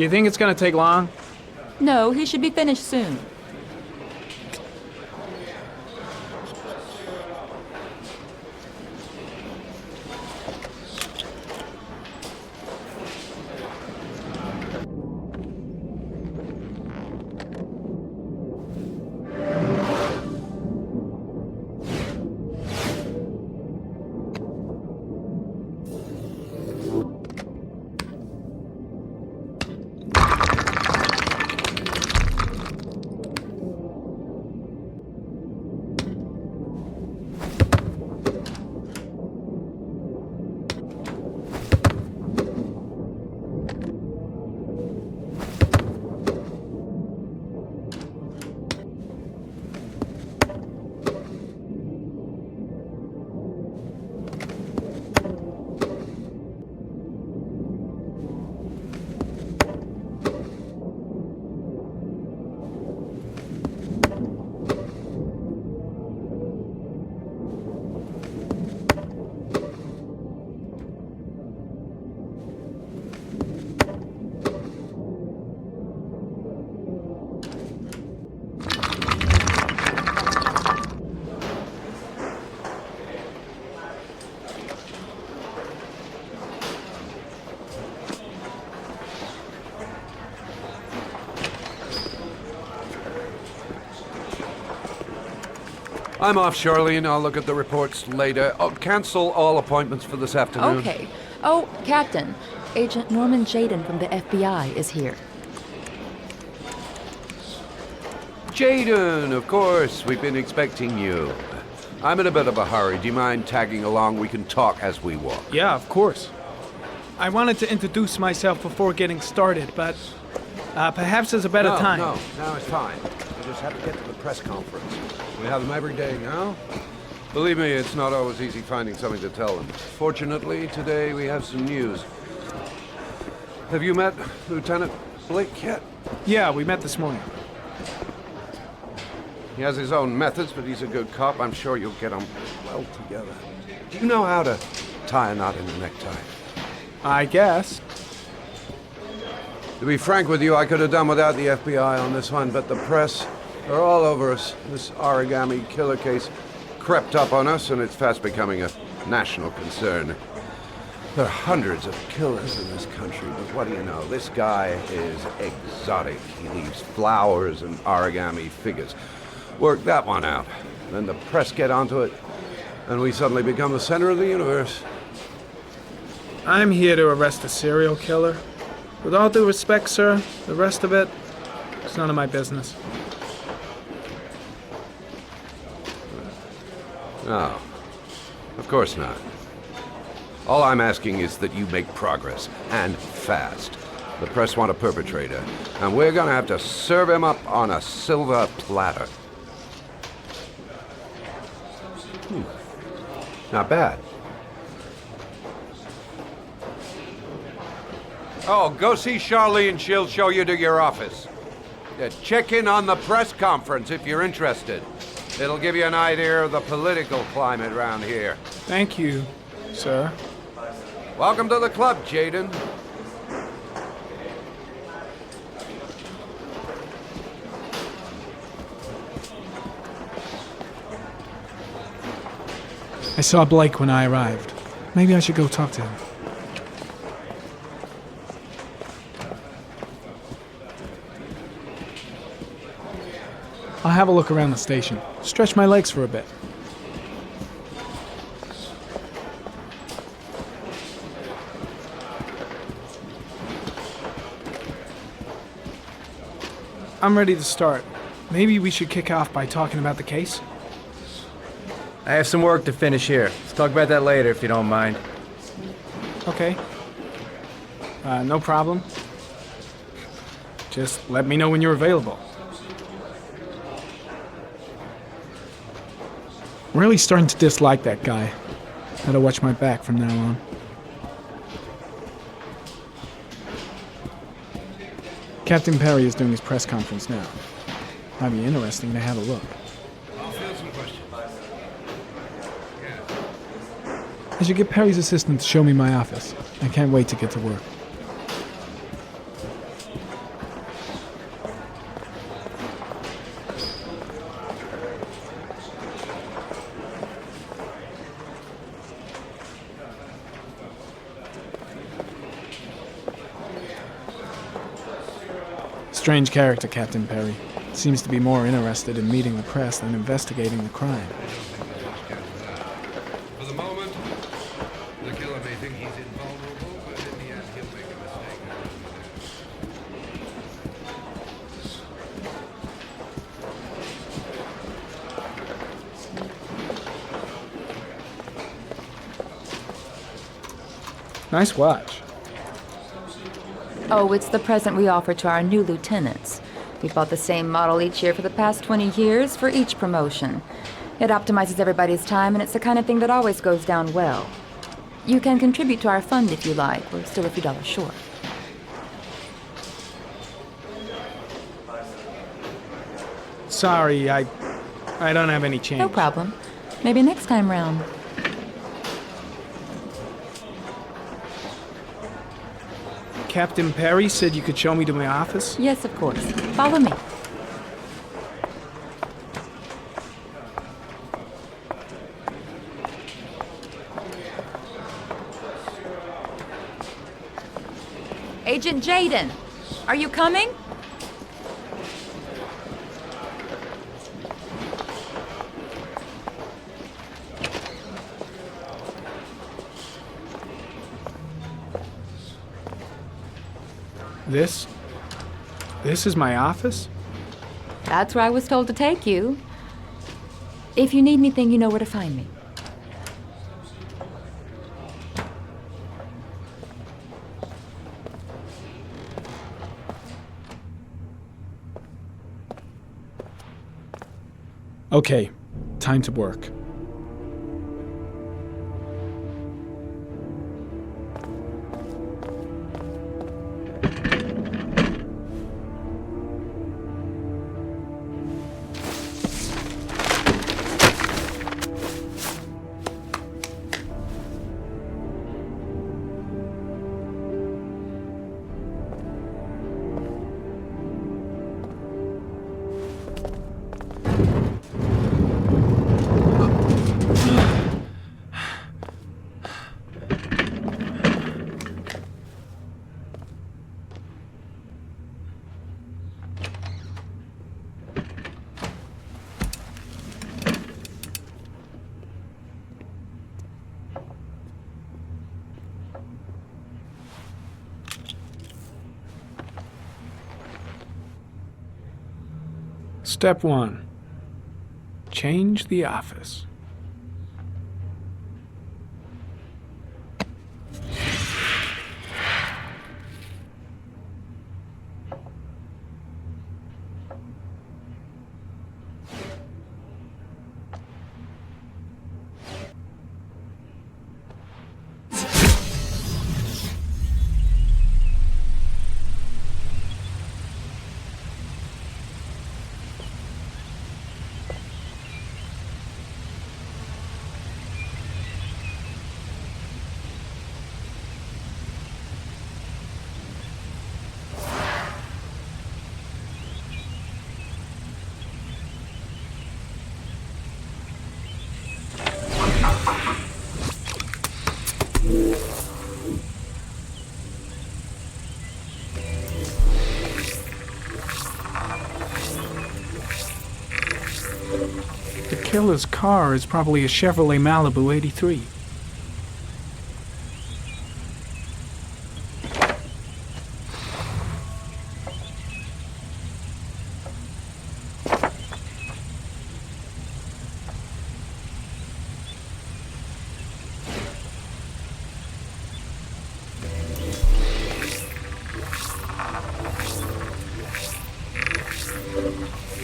Do you think it's gonna take long? No, he should be finished soon. I'm off, Charlene. I'll look at the reports later. Oh, cancel all appointments for this afternoon. Okay. Oh, Captain. Agent Norman Jayden from the FBI is here. Jayden, of course. We've been expecting you. I'm in a bit of a hurry. Do you mind tagging along? We can talk as we walk. Yeah, of course. I wanted to introduce myself before getting started, but perhaps there's a better time. No, it's fine. I just have to get to the press conference. We have them every day now. Believe me, it's not always easy finding something to tell them. Fortunately, today we have some news. Have you met Lieutenant Blake yet? Yeah, we met this morning. He has his own methods, but he's a good cop. I'm sure you'll get on well together. Do you know how to tie a knot in a necktie? I guess. To be frank with you, I could have done without the FBI on this one, but the press, they're all over us. This origami killer case crept up on us, and it's fast becoming a national concern. There are hundreds of killers in this country, but what do you know? This guy is exotic. He leaves flowers and origami figures. Work that one out. Then the press get onto it, and we suddenly become the center of the universe. I'm here to arrest a serial killer. With all due respect, sir, the rest of it, it's none of my business. No, of course not. All I'm asking is that you make progress, and fast. The press want a perpetrator, and we're gonna have to serve him up on a silver platter. Not bad. Oh, go see Charlene. She'll show you to your office. Check in on the press conference if you're interested. It'll give you an idea of the political climate around here. Thank you, sir. Welcome to the club, Jayden. I saw Blake when I arrived. Maybe I should go talk to him. I'll have a look around the station. Stretch my legs for a bit. I'm ready to start. Maybe we should kick off by talking about the case? I have some work to finish here. Let's talk about that later if you don't mind. Okay. No problem. Just let me know when you're available. I'm really starting to dislike that guy. Gotta watch my back from now on. Captain Perry is doing his press conference now. Might be interesting to have a look. I'll field some questions. I should get Perry's assistant to show me my office. I can't wait to get to work. Strange character, Captain Perry. Seems to be more interested in meeting the press than investigating the crime. For the moment, the killer may think he's invulnerable, but in the end he'll make a mistake. Nice watch. Oh, it's the present we offer to our new lieutenants. We've bought the same model each year for the past 20 years for each promotion. It optimizes everybody's time, and it's the kind of thing that always goes down well. You can contribute to our fund if you like. We're still a few dollars short. Sorry, I don't have any change. No problem. Maybe next time round. Captain Perry said you could show me to my office? Yes, of course. Follow me. Agent Jaden, are you coming? This is my office? That's where I was told to take you. If you need anything, you know where to find me. Okay, time to work. Step 1. Change the office. The killer's car is probably a Chevrolet Malibu 83.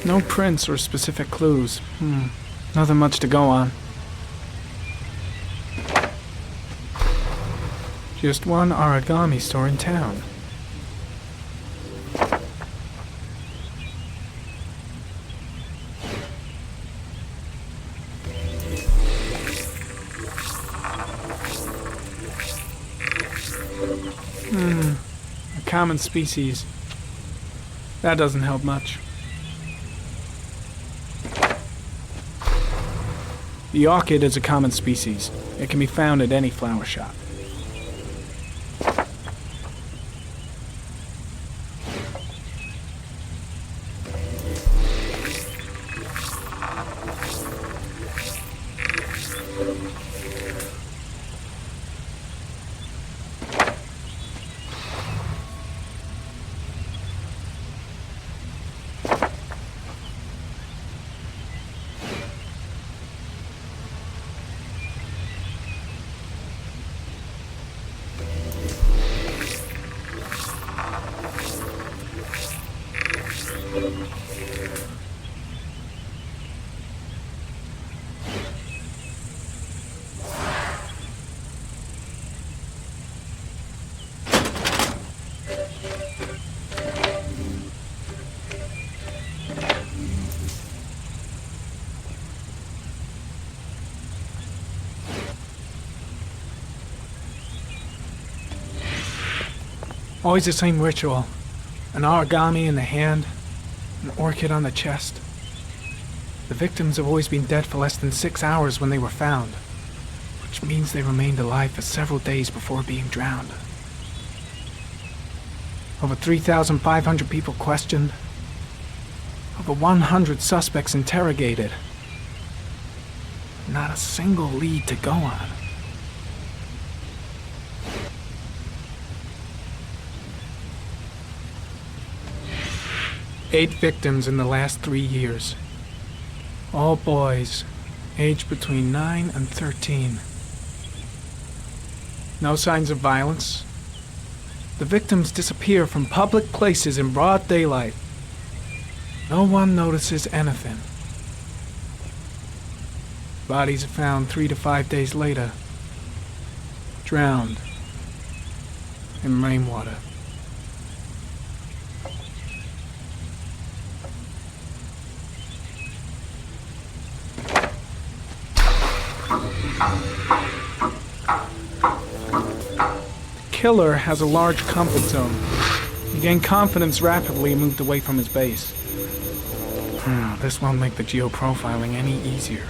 No prints or specific clues. Nothing much to go on. Just one origami store in town. A common species. That doesn't help much. The orchid is a common species. It can be found at any flower shop. Always the same ritual. An origami in the hand, an orchid on the chest. The victims have always been dead for less than 6 hours when they were found, which means they remained alive for several days before being drowned. Over 3,500 people questioned. Over 100 suspects interrogated. Not a single lead to go on. Eight victims in the last 3 years. All boys, aged between 9 and 13. No signs of violence. The victims disappear from public places in broad daylight. No one notices anything. Bodies are found 3 to 5 days later, drowned in rainwater. The killer has a large comfort zone. He gained confidence rapidly and moved away from his base. This won't make the geoprofiling any easier.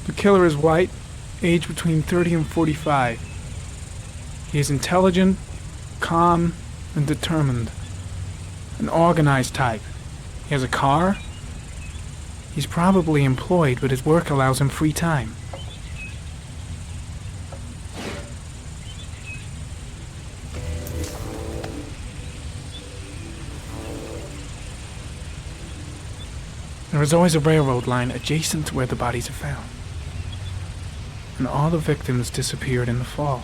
The killer is white, aged between 30 and 45. He is intelligent, calm, and determined. An organized type. He has a car. He's probably employed, but his work allows him free time. There is always a railroad line adjacent to where the bodies are found. And all the victims disappeared in the fall.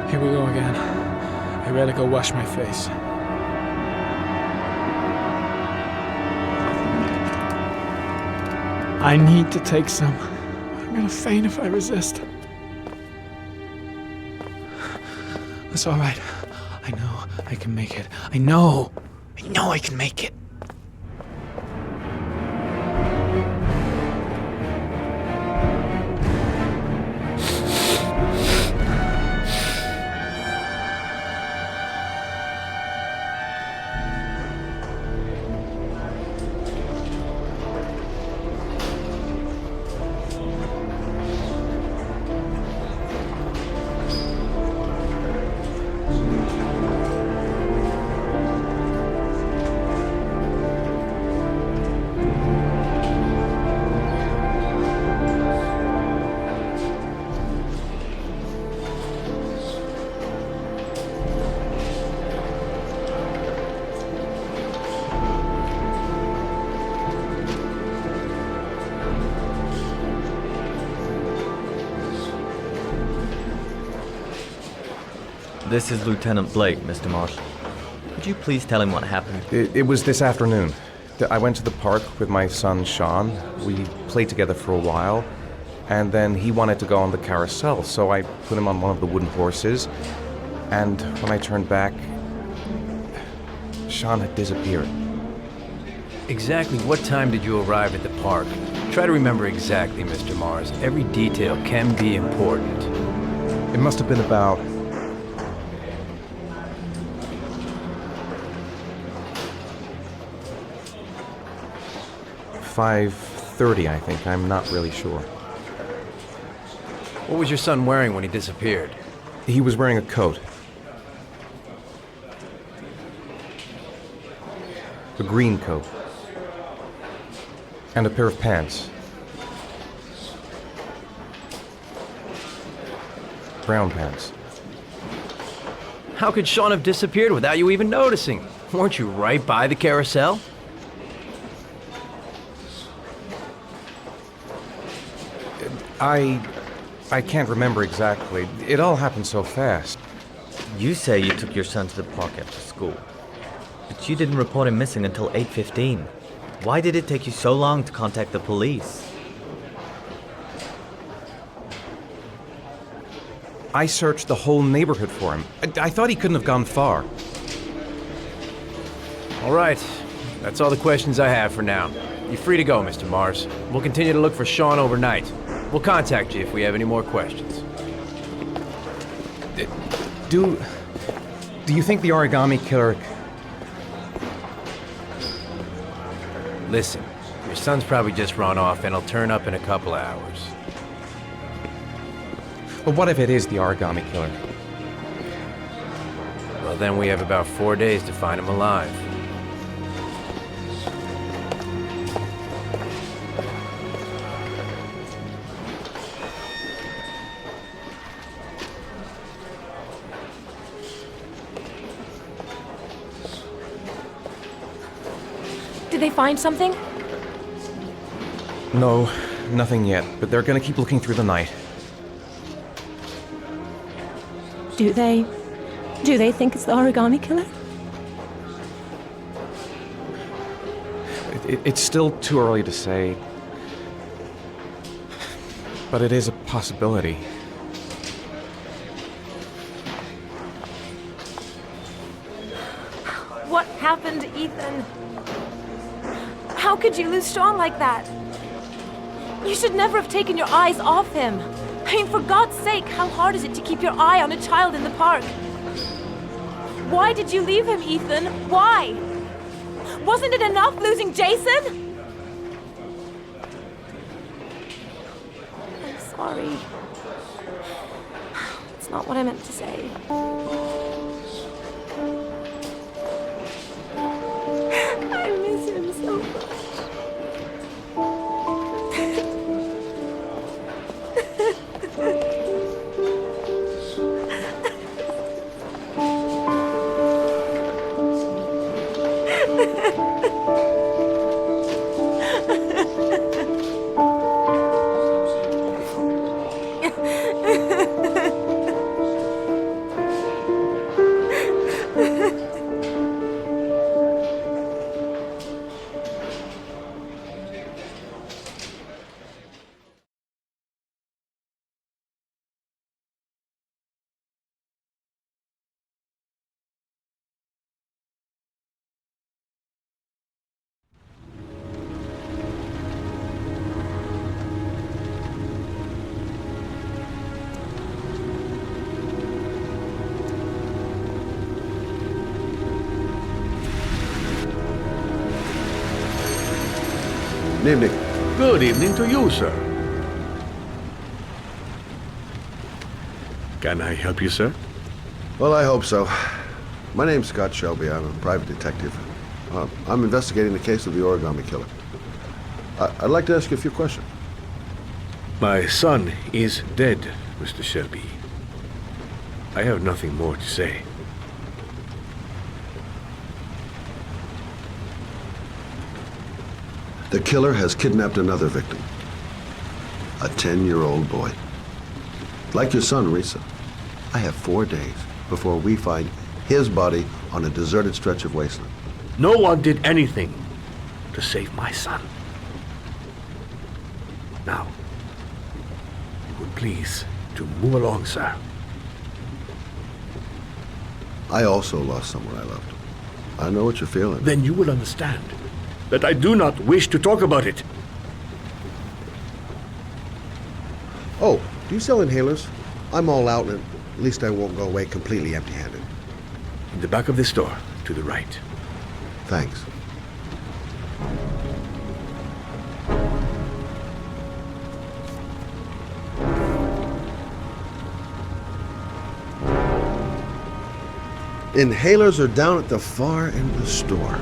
Here we go again. I better go wash my face. I need to take some. I'm gonna faint if I resist. It's all right. I know I can make it. I know I can make it. This is Lieutenant Blake, Mr. Marshall. Could you please tell him what happened? It was this afternoon. I went to the park with my son, Sean. We played together for a while, and then he wanted to go on the carousel, so I put him on one of the wooden horses, and when I turned back, Sean had disappeared. Exactly what time did you arrive at the park? Try to remember exactly, Mr. Mars. Every detail can be important. It must have been about 5:30, I think. I'm not really sure. What was your son wearing when he disappeared? He was wearing a coat. A green coat. And a pair of pants. Brown pants. How could Sean have disappeared without you even noticing? Weren't you right by the carousel? I can't remember exactly. It all happened so fast. You say you took your son to the park after school, but you didn't report him missing until 8:15. Why did it take you so long to contact the police? I searched the whole neighborhood for him. I thought he couldn't have gone far. All right. That's all the questions I have for now. You're free to go, Mr. Mars. We'll continue to look for Sean overnight. We'll contact you if we have any more questions. Do you think the origami killer... Listen, your son's probably just run off and he'll turn up in a couple of hours. But what if it is the origami killer? Well, then we have about 4 days to find him alive. Did they find something? No, nothing yet, but they're gonna keep looking through the night. Do they think it's the origami killer? It's still too early to say. But it is a possibility. What happened, Ethan? How could you lose Sean like that? You should never have taken your eyes off him. I mean, for God's sake, how hard is it to keep your eye on a child in the park? Why did you leave him, Ethan? Why? Wasn't it enough losing Jason? I'm sorry. It's not what I meant to say. I miss him so much. Good evening. Good evening to you, sir. Can I help you, sir? Well, I hope so. My name's Scott Shelby. I'm a private detective. I'm investigating the case of the origami killer. I'd like to ask you a few questions. My son is dead, Mr. Shelby. I have nothing more to say. The killer has kidnapped another victim. A 10-year-old boy. Like your son, Risa. I have 4 days before we find his body on a deserted stretch of wasteland. No one did anything to save my son. Now, you would please to move along, sir. I also lost someone I loved. I know what you're feeling. Then you will understand that I do not wish to talk about it. Oh, do you sell inhalers? I'm all out, and at least I won't go away completely empty-handed. In the back of this store, to the right. Thanks. Inhalers are down at the far end of the store.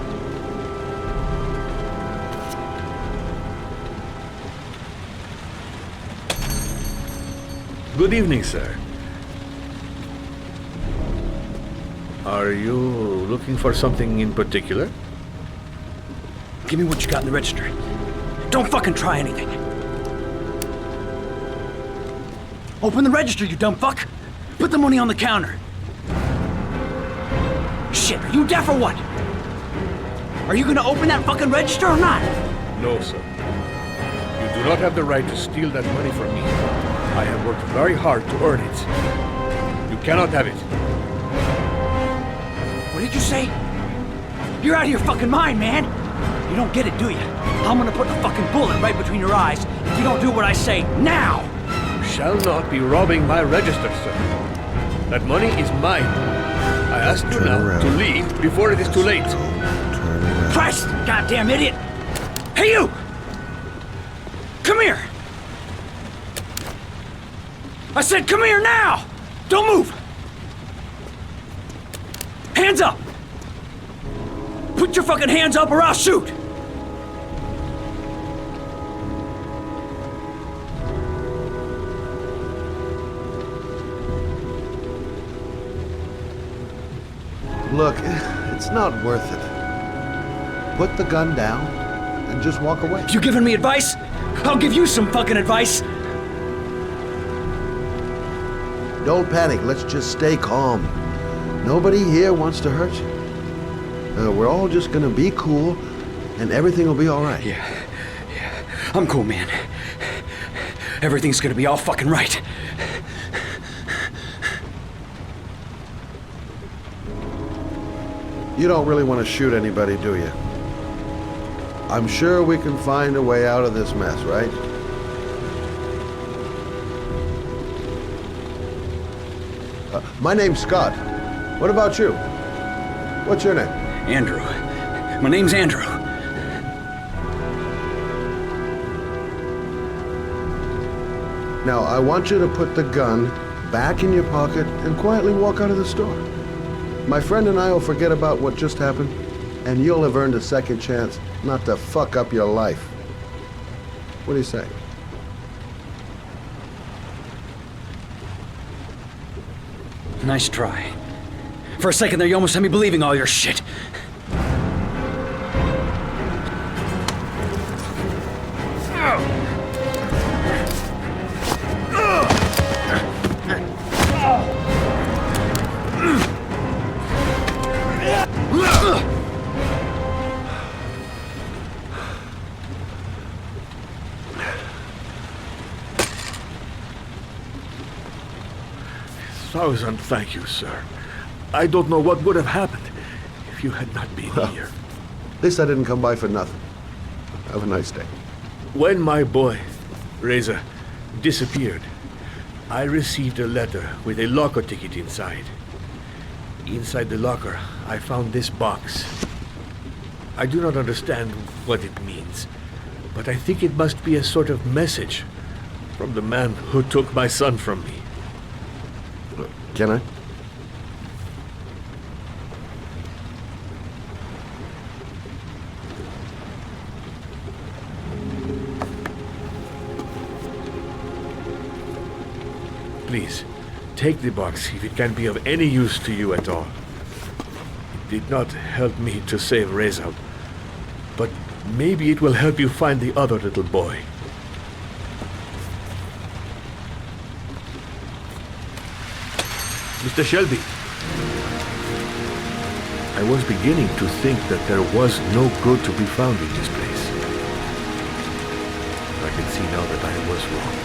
Good evening, sir. Are you looking for something in particular? Give me what you got in the register. Don't fucking try anything. Open the register, you dumb fuck! Put the money on the counter. Shit, are you deaf or what? Are you gonna open that fucking register or not? No, sir. You do not have the right to steal that money from me. I have worked very hard to earn it. You cannot have it. What did you say? You're out of your fucking mind, man! You don't get it, do you? I'm gonna put a fucking bullet right between your eyes if you don't do what I say now! You shall not be robbing my register, sir. That money is mine. I ask you now to leave before it is too late. Turn around. Christ, goddamn idiot! Hey, you! Come here! I said come here now! Don't move! Hands up! Put your fucking hands up or I'll shoot! Look, it's not worth it. Put the gun down and just walk away. You giving me advice? I'll give you some fucking advice! Don't panic, let's just stay calm. Nobody here wants to hurt you. We're all just gonna be cool, and everything will be alright. Yeah. I'm cool, man. Everything's gonna be all fucking right. You don't really want to shoot anybody, do you? I'm sure we can find a way out of this mess, right? My name's Scott. What about you? What's your name? Andrew. My name's Andrew. Now, I want you to put the gun back in your pocket and quietly walk out of the store. My friend and I will forget about what just happened, and you'll have earned a second chance not to fuck up your life. What do you say? Nice try. For a second there, you almost had me believing all your shit. Thousand thank you, sir. I don't know what would have happened if you had not been here. At least I didn't come by for nothing. Have a nice day. When my boy, Reza, disappeared, I received a letter with a locker ticket inside. Inside the locker, I found this box. I do not understand what it means, but I think it must be a sort of message from the man who took my son from me. Can I? Please, take the box if it can be of any use to you at all. It did not help me to save Reza, but maybe it will help you find the other little boy. Mr. Shelby, I was beginning to think that there was no good to be found in this place. I can see now that I was wrong.